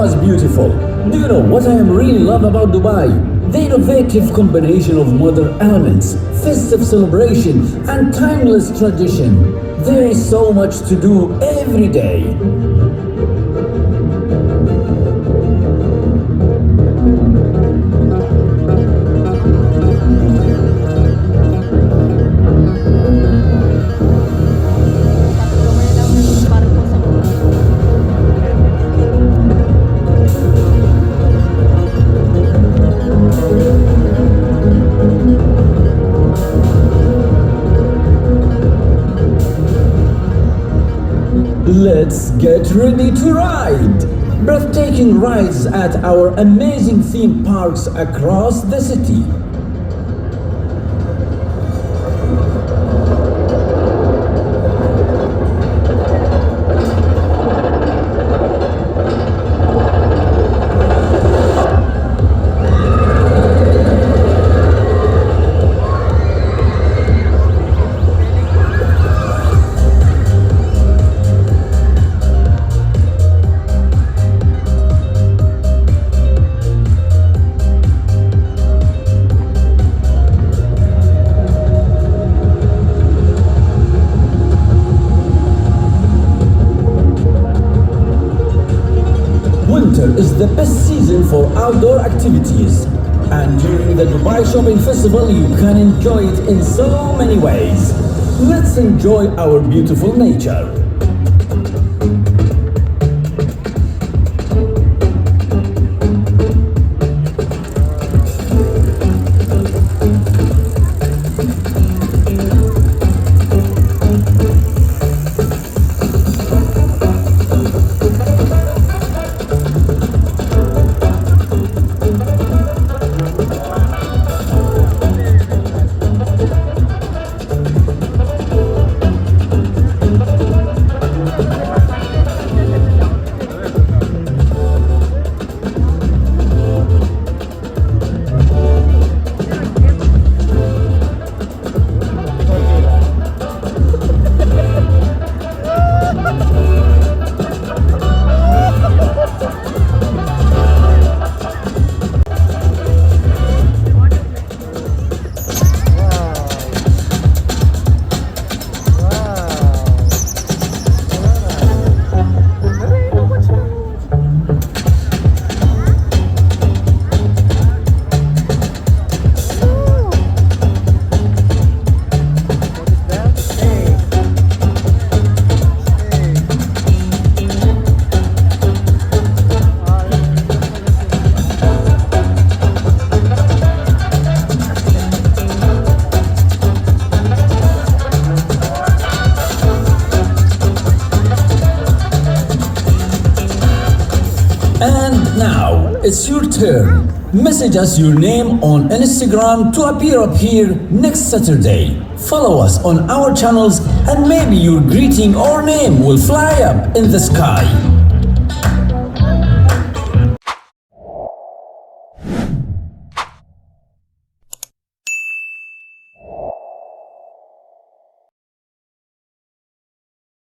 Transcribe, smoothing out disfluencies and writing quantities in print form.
was beautiful. Do you know what I really love about Dubai? The innovative combination of modern elements, festive celebration, and timeless tradition. There is so much to do every day. Let's get ready to ride! Breathtaking rides at our amazing theme parks across the city. Winter is the best season for outdoor activities, and during the Dubai Shopping Festival you can enjoy it in so many ways. Let's enjoy our beautiful nature. And now, it's your turn. Message us your name on Instagram to appear up here next Saturday. Follow us on our channels and maybe your greeting or name will fly up in the sky.